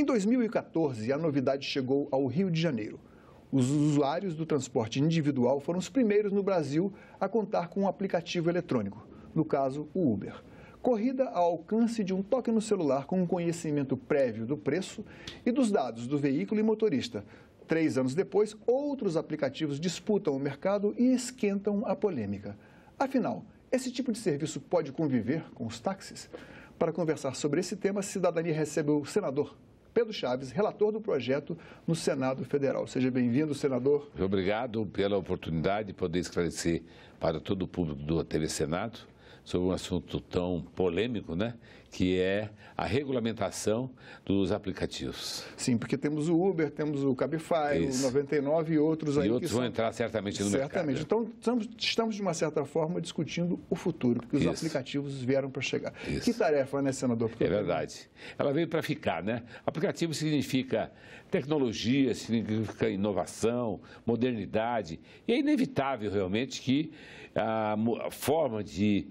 Em 2014, a novidade chegou ao Rio de Janeiro. Os usuários do transporte individual foram os primeiros no Brasil a contar com um aplicativo eletrônico, no caso, o Uber. Corrida ao alcance de um toque no celular com um conhecimento prévio do preço e dos dados do veículo e motorista. 3 anos depois, outros aplicativos disputam o mercado e esquentam a polêmica. Afinal, esse tipo de serviço pode conviver com os táxis? Para conversar sobre esse tema, a Cidadania recebe o senador Pedro Chaves, relator do projeto no Senado Federal. Seja bem-vindo, senador. Obrigado pela oportunidade de poder esclarecer para todo o público do TV Senado sobre um assunto tão polêmico, né? Que é a regulamentação dos aplicativos. Sim, porque temos o Uber, temos o Cabify, o 99 e outros aí. E outros vão entrar certamente no mercado. Certamente. Então, estamos, de uma certa forma, discutindo o futuro, porque os aplicativos vieram para chegar. Que tarefa, né, senador? É verdade. Ela veio para ficar, né? Aplicativo significa tecnologia, significa inovação, modernidade. E é inevitável, realmente, que a forma de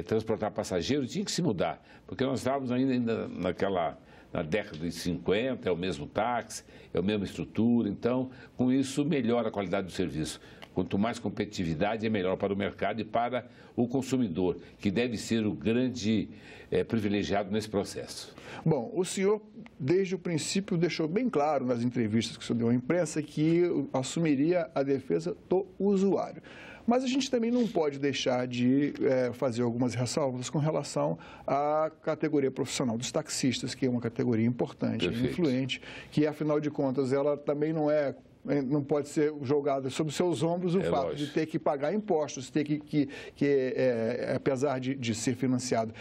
transportar passageiros tinha que se mudar. Porque nós estávamos ainda na década de 50, é o mesmo táxi, é a mesma estrutura. Então, com isso, melhora a qualidade do serviço. Quanto mais competitividade, é melhor para o mercado e para o consumidor, que deve ser o grande privilegiado nesse processo. Bom, o senhor, desde o princípio, deixou bem claro nas entrevistas que o senhor deu à imprensa que assumiria a defesa do usuário. Mas a gente também não pode deixar de fazer algumas ressalvas com relação à categoria profissional dos taxistas, que é uma categoria importante, influente, que, afinal de contas, ela também não pode ser jogada sobre os seus ombros o fato de ter que pagar impostos, ter que apesar de ser financiado,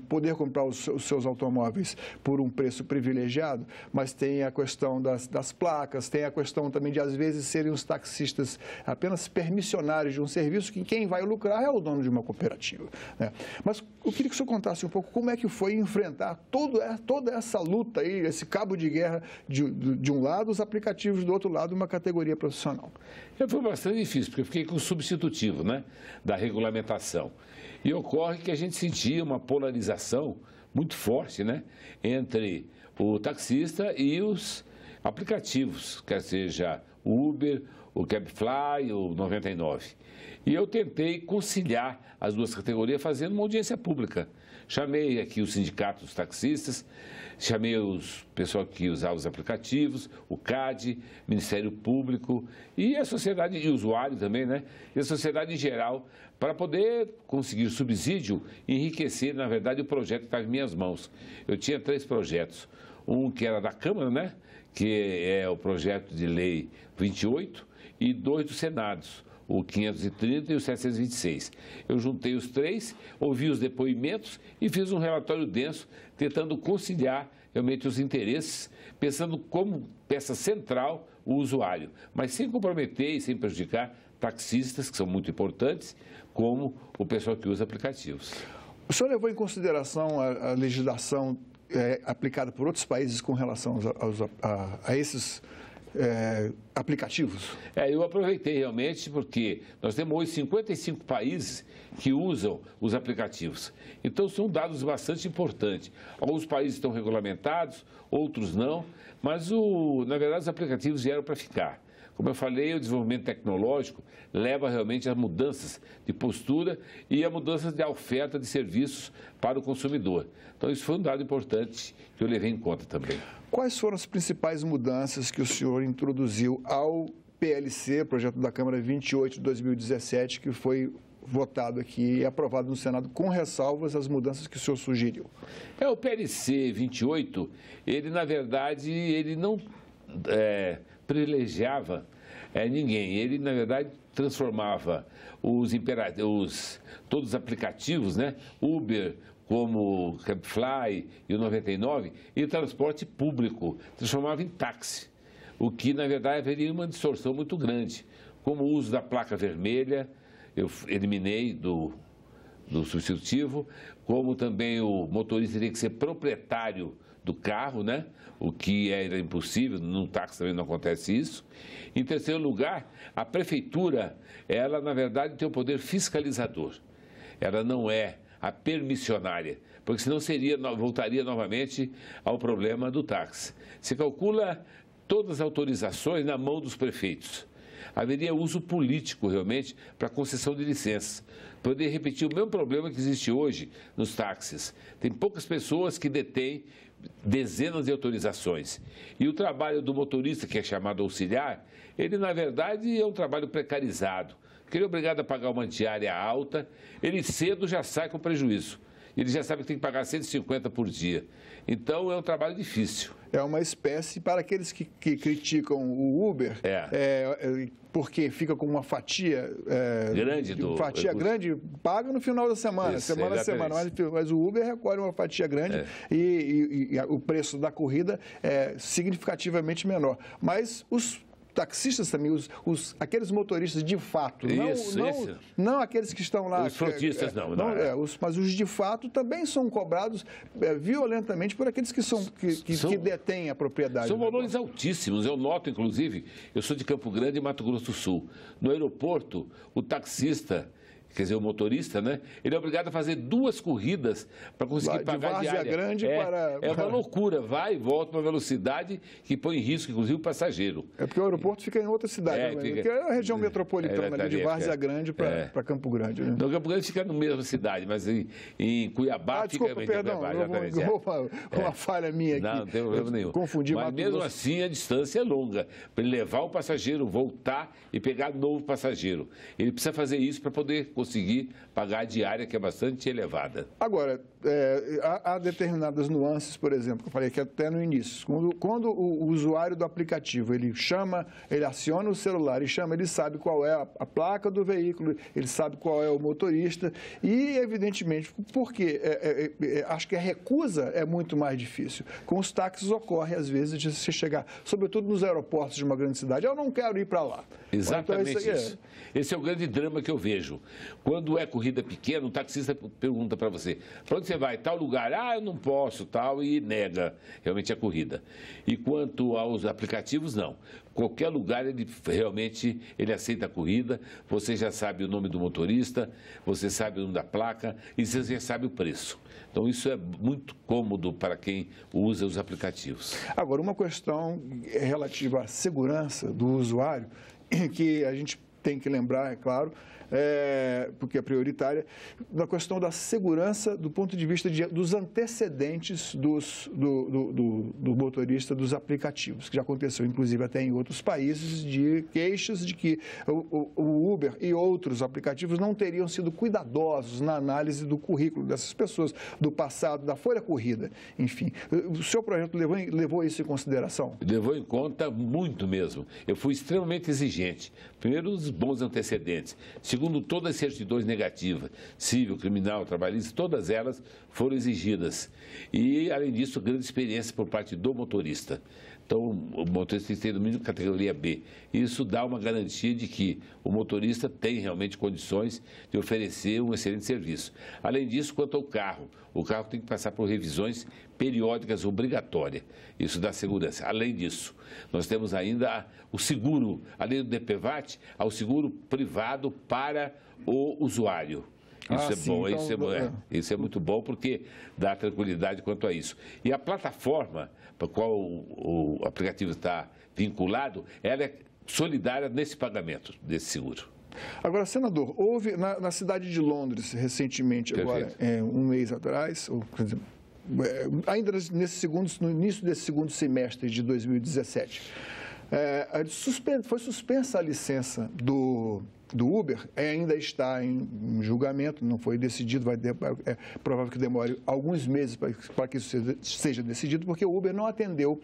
poder comprar os seus automóveis por um preço privilegiado, mas tem a questão das placas, tem a questão também de, às vezes, serem os taxistas apenas permissionários de um serviço que quem vai lucrar é o dono de uma cooperativa, né? Mas eu queria que o senhor contasse um pouco como é que foi enfrentar toda essa luta aí, esse cabo de guerra de um lado, os aplicativos do outro lado, uma categoria profissional. Foi bastante difícil, porque eu fiquei com o substitutivo, né, da regulamentação. E ocorre que a gente sentia uma polarização muito forte, né, entre o taxista e os aplicativos, quer seja o Uber, o Cabify, o 99. E eu tentei conciliar as duas categorias fazendo uma audiência pública. Chamei aqui os sindicatos dos taxistas, chamei os pessoal que usava os aplicativos, o CAD, Ministério Público e a sociedade e o usuário também, né? E a sociedade em geral, para poder conseguir subsídio e enriquecer, na verdade, o projeto que está em minhas mãos. Eu tinha 3 projetos. Um que era da Câmara, né? Que é o projeto de lei 28 e 2 do Senado, o 530 e o 726. Eu juntei os 3, ouvi os depoimentos e fiz um relatório denso, tentando conciliar realmente os interesses, pensando como peça central o usuário, mas sem comprometer e sem prejudicar taxistas, que são muito importantes, como o pessoal que usa aplicativos. O senhor levou em consideração a legislação aplicada por outros países com relação a esses aplicativos? Eu aproveitei realmente porque nós temos hoje 55 países que usam os aplicativos. Então, são dados bastante importantes. Alguns países estão regulamentados, outros não, mas, na verdade, os aplicativos vieram para ficar. Como eu falei, o desenvolvimento tecnológico leva realmente a mudanças de postura e a mudanças de oferta de serviços para o consumidor. Então, isso foi um dado importante que eu levei em conta também. Quais foram as principais mudanças que o senhor introduziu ao PLC, projeto da Câmara 28 de 2017, que foi votado aqui e aprovado no Senado, com ressalvas às mudanças que o senhor sugeriu? O PLC 28, ele, na verdade, ele não privilegiava ninguém. Ele, na verdade, transformava todos os aplicativos, né? Uber, como o Cabify e o 99, em transporte público, transformava em táxi, o que, na verdade, haveria uma distorção muito grande. Como o uso da placa vermelha, eu eliminei do substitutivo, como também o motorista teria que ser proprietário do carro, né? O que era impossível, no táxi também não acontece isso. Em terceiro lugar, a prefeitura, ela, na verdade, tem o poder fiscalizador. Ela não é a permissionária, porque senão voltaria novamente ao problema do táxi. Se calcula todas as autorizações na mão dos prefeitos. Haveria uso político, realmente, para concessão de licenças. Poder repetir o mesmo problema que existe hoje nos táxis. Tem poucas pessoas que detêm dezenas de autorizações. E o trabalho do motorista, que é chamado auxiliar, ele, na verdade, é um trabalho precarizado. Porque ele é obrigado a pagar uma diária alta, ele cedo já sai com prejuízo. Ele já sabe que tem que pagar 150 por dia. Então, é um trabalho difícil. É uma espécie, para aqueles que criticam o Uber, porque fica com uma fatia grande, grande, paga no final da semana, Isso, semana a semana. Mas o Uber recolhe uma fatia grande e o preço da corrida é significativamente menor. Mas os taxistas também, aqueles motoristas de fato, não aqueles que estão lá... Os frotistas mas os de fato também são cobrados violentamente por aqueles que detêm a propriedade. São valores altíssimos. Eu noto, inclusive, eu sou de Campo Grande, Mato Grosso do Sul. No aeroporto, o taxista, quer dizer, o motorista, né? Ele é obrigado a fazer 2 corridas para conseguir pagar a diária. Grande é uma loucura. Vai e volta uma velocidade que põe em risco, inclusive, o passageiro. É porque o aeroporto fica em outra cidade, que é a região metropolitana, ali, de Várzea Grande para Campo Grande. Né? Não, Campo Grande fica na mesma cidade, mas em Cuiabá desculpa, fica... Perdão, uma falha minha aqui. Não tem problema nenhum. Confundi. Mas mesmo assim, a distância é longa. Para ele levar o passageiro, voltar e pegar novo passageiro. Ele precisa fazer isso para poder conseguir pagar a diária, que é bastante elevada. Agora, há determinadas nuances, por exemplo, que eu falei aqui até no início. Quando o usuário do aplicativo, ele aciona o celular e chama, ele sabe qual é a placa do veículo, ele sabe qual é o motorista e, evidentemente, porque acho que a recusa é muito mais difícil. Com os táxis ocorre, às vezes, de você chegar, sobretudo nos aeroportos de uma grande cidade, eu não quero ir para lá. Exatamente então, isso. Esse é o grande drama que eu vejo. Quando é corrida pequena, o taxista pergunta para você, para onde você vai? Tal lugar? Ah, eu não posso, tal, e nega realmente a corrida. E quanto aos aplicativos, não. Qualquer lugar, ele aceita a corrida, você já sabe o nome do motorista, você sabe o nome da placa e você já sabe o preço. Então, isso é muito cômodo para quem usa os aplicativos. Agora, uma questão relativa à segurança do usuário, que a gente tem que lembrar, é claro, porque é prioritária, na questão da segurança do ponto de vista dos antecedentes do motorista dos aplicativos, que já aconteceu, inclusive, até em outros países, de queixas de que o Uber e outros aplicativos não teriam sido cuidadosos na análise do currículo dessas pessoas, do passado, da folha corrida, enfim. O seu projeto levou isso em consideração? Levou em conta muito mesmo. Eu fui extremamente exigente. Primeiro, os bons antecedentes. Segundo, todas as certidões negativas, civil, criminal, trabalhista, todas elas foram exigidas. E, além disso, grande experiência por parte do motorista. Então, o motorista tem que ter no mínimo categoria B. Isso dá uma garantia de que o motorista tem realmente condições de oferecer um excelente serviço. Além disso, quanto ao carro, o carro tem que passar por revisões periódicas obrigatórias. Isso dá segurança. Além disso, nós temos ainda o seguro, além do DPVAT, ao seguro privado para o usuário. Isso bom, então, isso é muito bom porque dá tranquilidade quanto a isso. E a plataforma para a qual o aplicativo está vinculado, ela é solidária nesse pagamento desse seguro. Agora, senador, houve na cidade de Londres, recentemente, agora, um mês atrás, ainda no início desse segundo semestre de 2017, foi suspensa a licença do Uber, ainda está em julgamento, não foi decidido, é provável que demore alguns meses para que isso seja decidido, porque o Uber não atendeu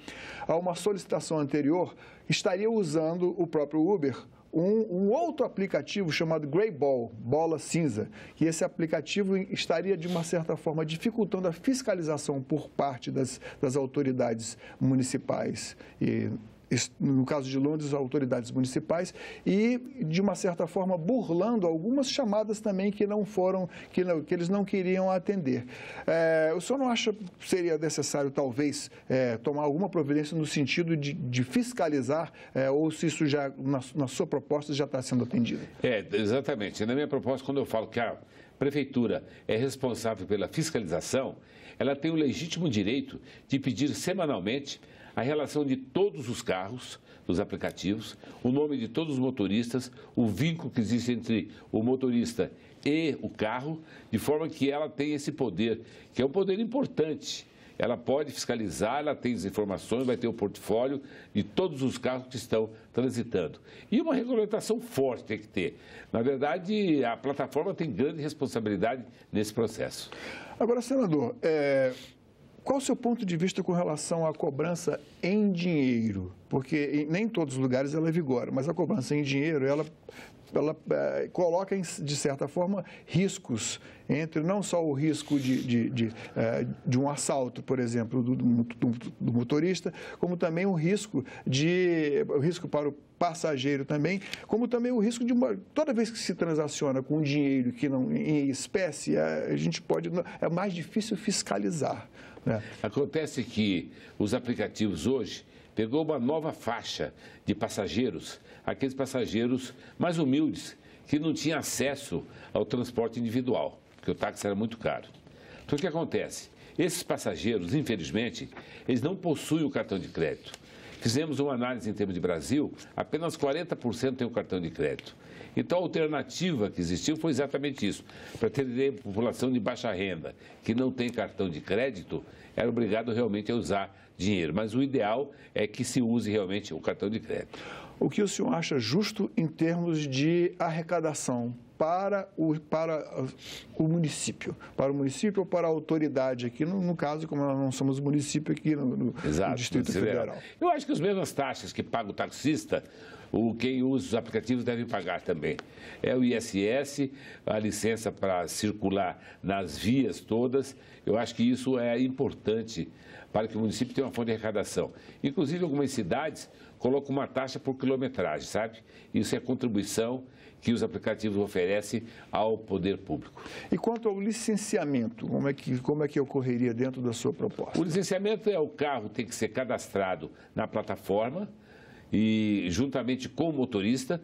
a uma solicitação anterior, estaria usando o próprio Uber um outro aplicativo chamado Greyball, bola cinza, e esse aplicativo estaria, de uma certa forma, dificultando a fiscalização por parte das autoridades municipais e, no caso de Londres, autoridades municipais, e, de uma certa forma, burlando algumas chamadas também que eles não queriam atender. O senhor não acha que seria necessário, talvez, tomar alguma providência no sentido de fiscalizar, ou se isso já, na sua proposta, já está sendo atendido? Exatamente. Na minha proposta, quando eu falo que prefeitura é responsável pela fiscalização, ela tem o legítimo direito de pedir semanalmente a relação de todos os carros dos aplicativos, o nome de todos os motoristas, o vínculo que existe entre o motorista e o carro, de forma que ela tem esse poder, que é um poder importante. Ela pode fiscalizar, ela tem as informações, vai ter o portfólio de todos os carros que estão transitando. E uma regulamentação forte tem que ter. Na verdade, a plataforma tem grande responsabilidade nesse processo. Agora, senador, qual o seu ponto de vista com relação à cobrança em dinheiro? Porque nem em todos os lugares ela vigora, mas a cobrança em dinheiro, ela coloca, de certa forma, riscos, entre não só o risco de um assalto, por exemplo, do motorista, como também o risco para o passageiro também, como também o risco de toda vez que se transaciona com dinheiro que não em espécie, é mais difícil fiscalizar, né? Acontece que os aplicativos hoje pegou uma nova faixa de passageiros, aqueles passageiros mais humildes, que não tinham acesso ao transporte individual, porque o táxi era muito caro. Então, o que acontece? Esses passageiros, infelizmente, eles não possuem o cartão de crédito. Fizemos uma análise em termos de Brasil, apenas 40% tem o cartão de crédito. Então, a alternativa que existiu foi exatamente isso. Para atender a população de baixa renda, que não tem cartão de crédito, era obrigado realmente a usar dinheiro. Mas o ideal é que se use realmente o cartão de crédito. O que o senhor acha justo em termos de arrecadação para o município? Para o município ou para a autoridade aqui, no caso, como nós não somos município aqui no Distrito Federal? Eu acho que as mesmas taxas que paga o taxista, quem usa os aplicativos deve pagar também. É o ISS, a licença para circular nas vias todas. Eu acho que isso é importante para que o município tenha uma fonte de arrecadação. Inclusive, algumas cidades colocam uma taxa por quilometragem, sabe? Isso é contribuição que os aplicativos oferecem ao poder público. E quanto ao licenciamento, como é que ocorreria dentro da sua proposta? O licenciamento o carro tem que ser cadastrado na plataforma e, juntamente com o motorista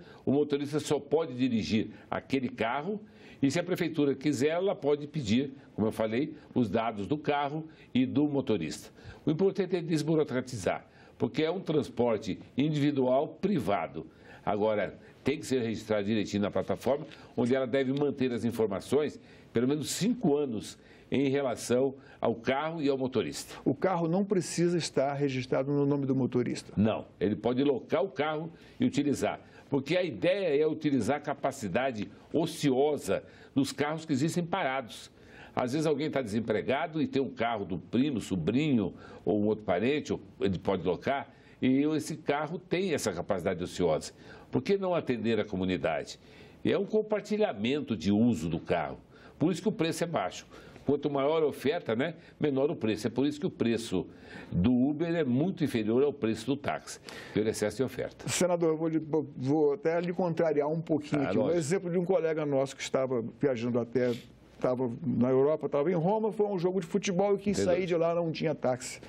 só pode dirigir aquele carro e, se a prefeitura quiser, ela pode pedir, como eu falei, os dados do carro e do motorista. O importante é desburocratizar, porque é um transporte individual privado. Agora, tem que ser registrado direitinho na plataforma, onde ela deve manter as informações pelo menos 5 anos em relação ao carro e ao motorista. O carro não precisa estar registrado no nome do motorista? Não, ele pode locar o carro e utilizar, porque a ideia é utilizar a capacidade ociosa dos carros que existem parados. Às vezes alguém está desempregado e tem um carro do primo, sobrinho ou um outro parente, ele pode locar, e esse carro tem essa capacidade ociosa. Por que não atender a comunidade? É um compartilhamento de uso do carro. Por isso que o preço é baixo. Quanto maior a oferta, né, menor o preço. É por isso que o preço do Uber é muito inferior ao preço do táxi, pelo excesso de oferta. Senador, eu vou até lhe contrariar um pouquinho aqui. Um exemplo de um colega nosso que estava viajando estava na Europa, estava em Roma, foi um jogo de futebol e quis sair de lá, não tinha táxi.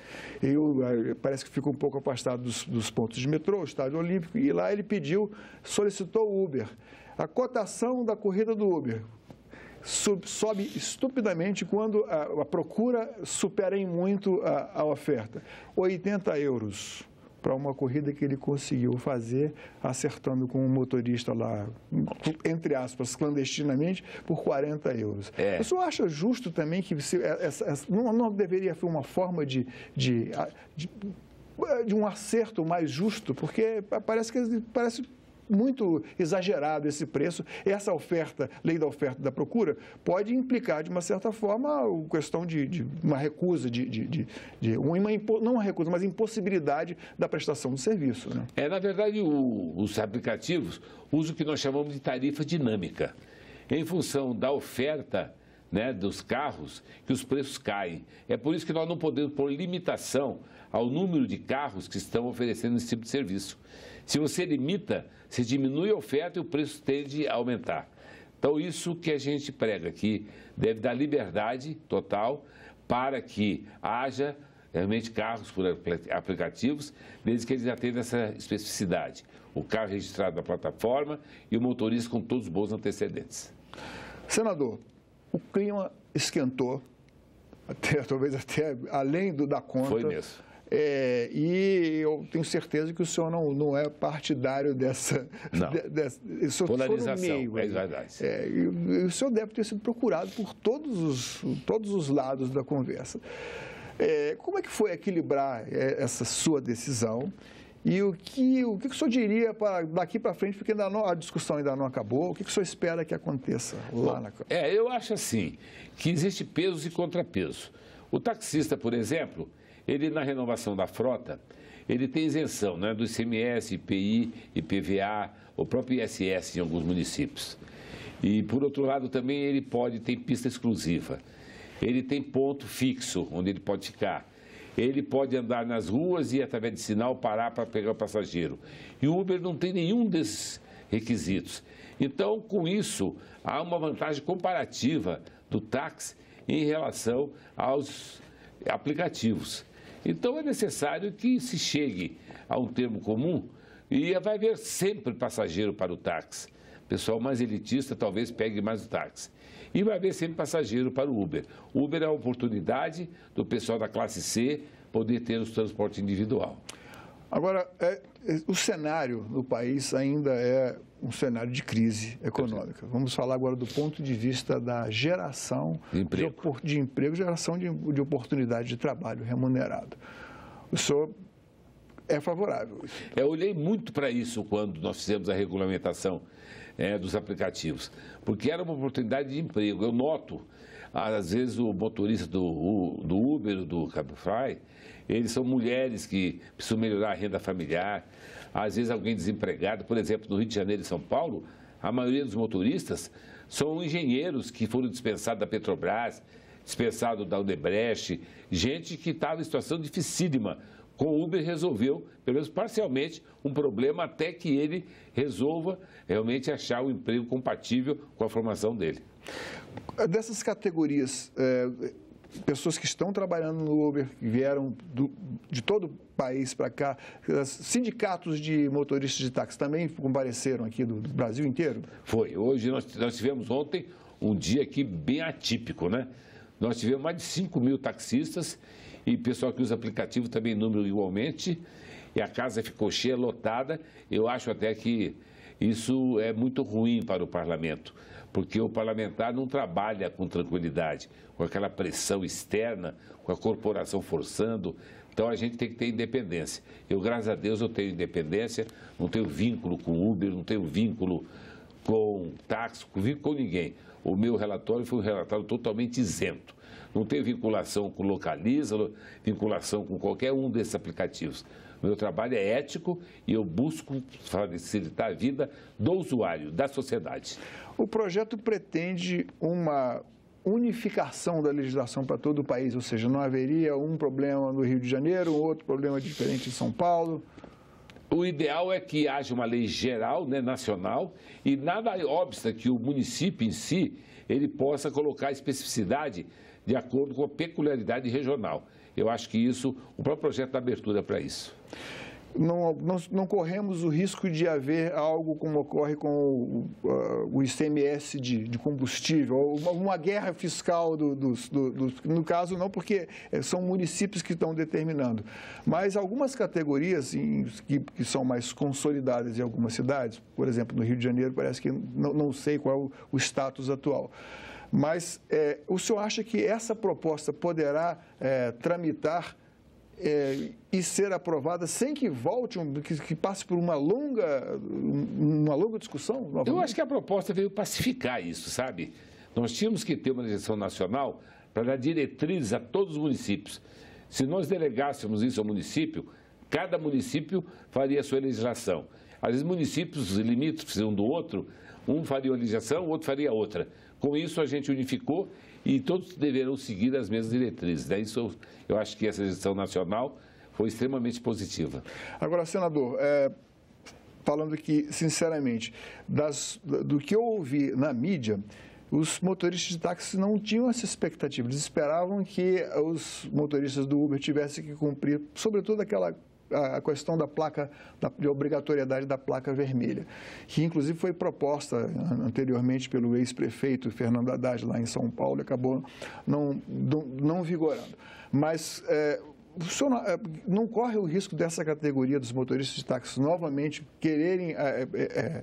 Parece que ficou um pouco afastado dos pontos de metrô, o Estádio Olímpico, e lá ele solicitou o Uber. A cotação da corrida do Uber sobe estupidamente quando a procura supera em muito a oferta. 80 euros para uma corrida que ele conseguiu fazer, acertando com um motorista lá, entre aspas, clandestinamente, por 40 euros. O senhor acha justo também que não deveria ser uma forma de um acerto mais justo? Porque parece muito exagerado esse preço. Essa oferta, lei da oferta e da procura, pode implicar, de uma certa forma, a questão de uma recusa, não uma recusa, mas impossibilidade da prestação do serviço, né? Na verdade, os aplicativos usam o que nós chamamos de tarifa dinâmica. Em função da oferta, né, dos carros, que os preços caem. É por isso que nós não podemos pôr limitação ao número de carros que estão oferecendo esse tipo de serviço. Se você limita, você diminui a oferta e o preço tende a aumentar. Então, isso que a gente prega aqui, deve dar liberdade total para que haja realmente carros por aplicativos, desde que eles atendam essa especificidade. O carro registrado na plataforma e o motorista com todos os bons antecedentes. Senador, o clima esquentou, talvez até além da conta. Foi mesmo. E eu tenho certeza que o senhor não é partidário dessa... polarização, meio, é verdade. E o senhor deve ter sido procurado por todos os lados da conversa. Como é que foi equilibrar essa sua decisão? E o que o senhor diria daqui para frente, porque a discussão ainda não acabou, o que o senhor espera que aconteça lá na Câmara? Eu acho assim, que existe pesos e contrapesos. O taxista, por exemplo, ele na renovação da frota, ele tem isenção, né, do ICMS, IPI, IPVA, o próprio ISS em alguns municípios. E, por outro lado, também ele pode ter pista exclusiva. Ele tem ponto fixo, onde ele pode ficar. Ele pode andar nas ruas e, através de sinal, parar para pegar o passageiro. E o Uber não tem nenhum desses requisitos. Então, com isso, há uma vantagem comparativa do táxi em relação aos aplicativos. Então, é necessário que se chegue a um termo comum e vai haver sempre passageiro para o táxi. O pessoal mais elitista talvez pegue mais o táxi. E vai haver sempre passageiro para o Uber. O Uber é a oportunidade do pessoal da classe C poder ter o transporte individual. Agora, o cenário do país ainda é um cenário de crise econômica. Vamos falar agora do ponto de vista da geração de emprego, geração de oportunidade de trabalho remunerado. O senhor é favorável? Eu olhei muito para isso quando nós fizemos a regulamentação dos aplicativos, porque era uma oportunidade de emprego. Eu noto, às vezes, o motorista do Uber, do Cabify, eles são mulheres que precisam melhorar a renda familiar, às vezes alguém desempregado. Por exemplo, no Rio de Janeiro e São Paulo, a maioria dos motoristas são engenheiros que foram dispensados da Petrobras, dispensados da Odebrecht, gente que estava em situação dificílima. Com o Uber resolveu, pelo menos parcialmente, um problema até que ele resolva realmente achar o emprego compatível com a formação dele. Dessas categorias, pessoas que estão trabalhando no Uber, que vieram de todo o país para cá, sindicatos de motoristas de táxi também compareceram aqui do Brasil inteiro? Foi. Hoje nós tivemos ontem um dia aqui bem atípico, né? Nós tivemos mais de 5 mil taxistas e pessoal que usa aplicativo também, número igualmente, e a casa ficou cheia, lotada. Eu acho até que isso é muito ruim para o parlamento, porque o parlamentar não trabalha com tranquilidade, com aquela pressão externa, com a corporação forçando. Então, a gente tem que ter independência. Eu, graças a Deus, eu tenho independência, não tenho vínculo com Uber, não tenho vínculo com táxi, com ninguém. O meu relatório foi um relatório totalmente isento. Não tenho vinculação com Localiza, vinculação com qualquer um desses aplicativos. O meu trabalho é ético e eu busco facilitar a vida do usuário, da sociedade. O projeto pretende uma unificação da legislação para todo o país, ou seja, não haveria um problema no Rio de Janeiro, outro problema diferente em São Paulo? O ideal é que haja uma lei geral, né, nacional, e nada obsta que o município em si ele possa colocar especificidade de acordo com a peculiaridade regional. Eu acho que isso, o próprio projeto dá abertura para isso. Não corremos o risco de haver algo como ocorre com o ICMS de combustível, uma guerra fiscal no caso não, porque são municípios que estão determinando, mas algumas categorias que são mais consolidadas em algumas cidades, por exemplo, no Rio de Janeiro, parece que não sei qual é o status atual. Mas o senhor acha que essa proposta poderá tramitar e ser aprovada sem que volte, que passe por uma longa discussão? Novamente? Eu acho que a proposta veio pacificar isso, sabe? Nós tínhamos que ter uma legislação nacional para dar diretrizes a todos os municípios. Se nós delegássemos isso ao município, cada município faria a sua legislação. Às vezes, municípios limítrofes um do outro, um faria uma legislação, o outro faria outra. Com isso, a gente unificou e todos deverão seguir as mesmas diretrizes. Daí, eu acho que essa legislação nacional foi extremamente positiva. Agora, senador, falando aqui sinceramente, do que eu ouvi na mídia, os motoristas de táxi não tinham essa expectativa. Eles esperavam que os motoristas do Uber tivessem que cumprir, sobretudo a questão da placa, de obrigatoriedade da placa vermelha, que inclusive foi proposta anteriormente pelo ex-prefeito Fernando Haddad lá em São Paulo e acabou não vigorando. Mas o senhor não corre o risco dessa categoria dos motoristas de táxi novamente quererem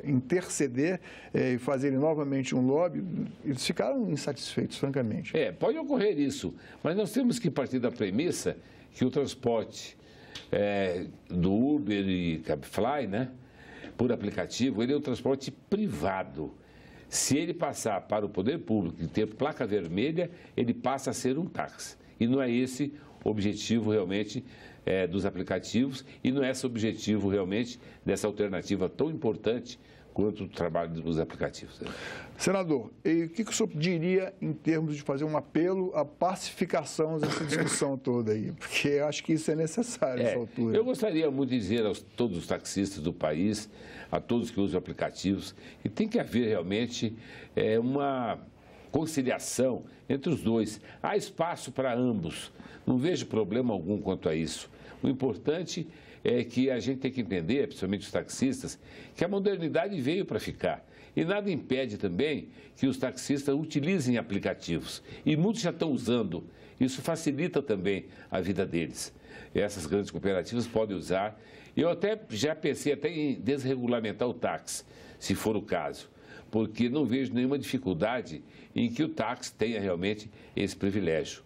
interceder e fazerem novamente um lobby? Eles ficaram insatisfeitos, francamente. Pode ocorrer isso, mas nós temos que partir da premissa que o transporte do Uber e Cabify, né, por aplicativo, ele é um transporte privado. Se ele passar para o poder público e ter placa vermelha, ele passa a ser um táxi. E não é esse o objetivo realmente dos aplicativos e não é esse o objetivo realmente dessa alternativa tão importante quanto o trabalho dos aplicativos. Senador, e o que o senhor diria em termos de fazer um apelo à pacificação dessa discussão toda aí? Porque eu acho que isso é necessário nessa altura. Eu gostaria muito de dizer a todos os taxistas do país, a todos que usam aplicativos, que tem que haver realmente uma conciliação entre os dois. Há espaço para ambos. Não vejo problema algum quanto a isso. O importante é que a gente tem que entender, principalmente os taxistas, que a modernidade veio para ficar. E nada impede também que os taxistas utilizem aplicativos. E muitos já estão usando. Isso facilita também a vida deles. Essas grandes cooperativas podem usar. Eu já pensei em desregulamentar o táxi, se for o caso, porque não vejo nenhuma dificuldade em que o táxi tenha realmente esse privilégio.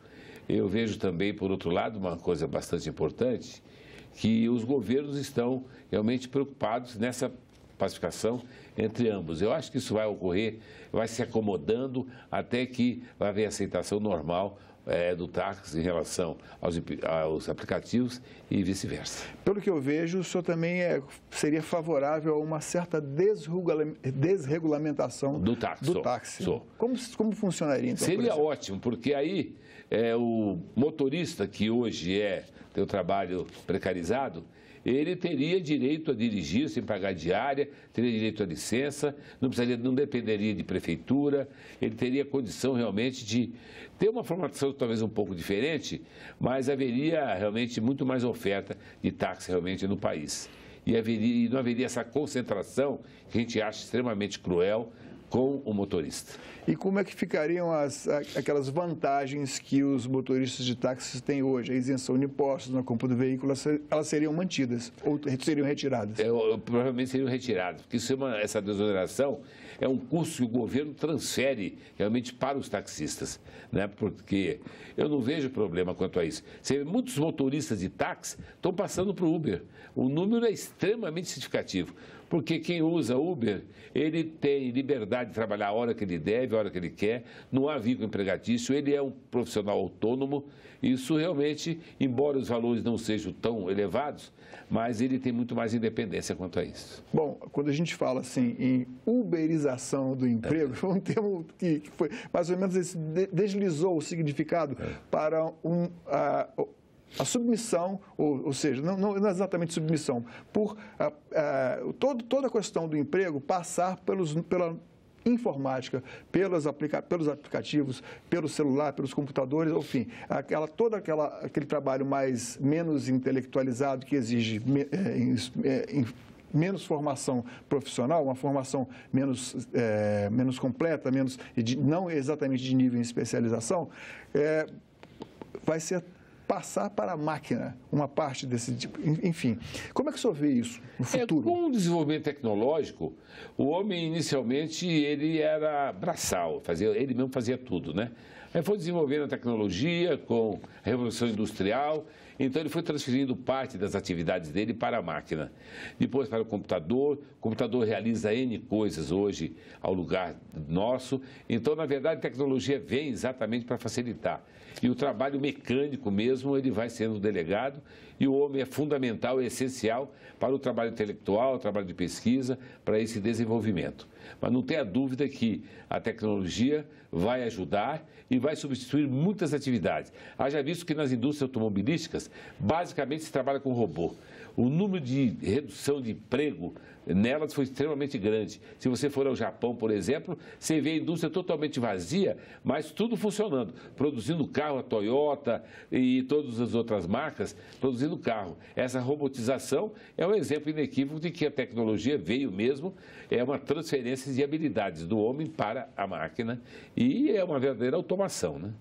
Eu vejo também, por outro lado, uma coisa bastante importante, que os governos estão realmente preocupados nessa pacificação entre ambos. Eu acho que isso vai ocorrer, vai se acomodando até que vai haver aceitação normal do táxi em relação aos aplicativos e vice-versa. Pelo que eu vejo, o senhor também seria favorável a uma certa desregulamentação do táxi. Sou. Como funcionaria, então? Seria ótimo, porque aí o motorista que hoje tem o trabalho precarizado, ele teria direito a dirigir sem pagar diária, teria direito à licença, não dependeria de prefeitura, ele teria condição realmente de ter uma formação talvez um pouco diferente, mas haveria realmente muito mais oferta de táxi realmente no país. E não haveria essa concentração que a gente acha extremamente cruel com o motorista. E como é que ficariam aquelas vantagens que os motoristas de táxis têm hoje? A isenção de impostos na compra do veículo, elas seriam mantidas ou seriam retiradas? Provavelmente seriam retiradas, porque essa desoneração é um custo que o governo transfere realmente para os taxistas, né? Porque eu não vejo problema quanto a isso. Muitos motoristas de táxi estão passando para o Uber. O número é extremamente significativo, porque quem usa Uber, ele tem liberdade de trabalhar a hora que ele deve, a hora que ele quer, não há vínculo empregatício, ele é um profissional autônomo. Isso realmente, embora os valores não sejam tão elevados, mas ele tem muito mais independência quanto a isso. Bom, quando a gente fala assim em uberização do emprego, foi um termo que foi mais ou menos deslizou o significado para a submissão, ou seja, não exatamente submissão, por toda a questão do emprego passar pela informática, pelos aplicativos, pelo celular, pelos computadores, enfim, aquele trabalho menos intelectualizado que exige menos formação profissional, uma formação menos completa, não exatamente de nível em especialização, vai ser passar para a máquina uma parte desse tipo. Enfim, como é que o senhor vê isso no futuro? Com o desenvolvimento tecnológico, o homem inicialmente ele era braçal, ele mesmo fazia tudo, né? Aí foi desenvolvendo a tecnologia com a Revolução Industrial, então ele foi transferindo parte das atividades dele para a máquina. Depois para o computador realiza N coisas hoje ao lugar nosso. Então, na verdade, a tecnologia vem exatamente para facilitar. E o trabalho mecânico mesmo, ele vai sendo delegado, e o homem é fundamental, é essencial para o trabalho intelectual, o trabalho de pesquisa, para esse desenvolvimento. Mas não tenha dúvida que a tecnologia vai ajudar e vai substituir muitas atividades. Haja visto que nas indústrias automobilísticas, basicamente se trabalha com robô. O número de redução de emprego nelas foi extremamente grande. Se você for ao Japão, por exemplo, você vê a indústria totalmente vazia, mas tudo funcionando, produzindo carro, a Toyota e todas as outras marcas produzindo carro. Essa robotização é um exemplo inequívoco de que a tecnologia veio mesmo, é uma transferência de habilidades do homem para a máquina e é uma verdadeira automação, né?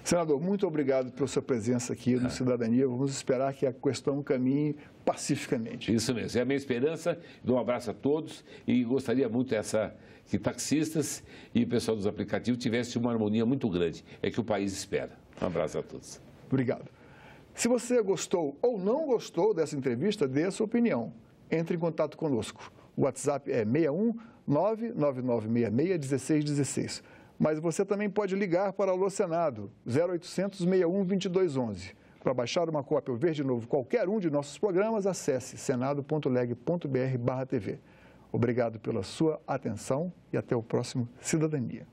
Senador, muito obrigado pela sua presença aqui no Cidadania. Vamos esperar que a questão caminhe pacificamente. Isso mesmo, é a minha esperança. Dou um abraço a todos e gostaria muito que taxistas e o pessoal dos aplicativos tivessem uma harmonia muito grande. É que o país espera. Um abraço a todos. Obrigado. Se você gostou ou não gostou dessa entrevista, dê a sua opinião. Entre em contato conosco. O WhatsApp é 61 99966 1616. Mas você também pode ligar para o Alô Senado, 0800 61 2211. Para baixar uma cópia ou ver de novo qualquer um de nossos programas, acesse senado.leg.br/TV. Obrigado pela sua atenção e até o próximo Cidadania.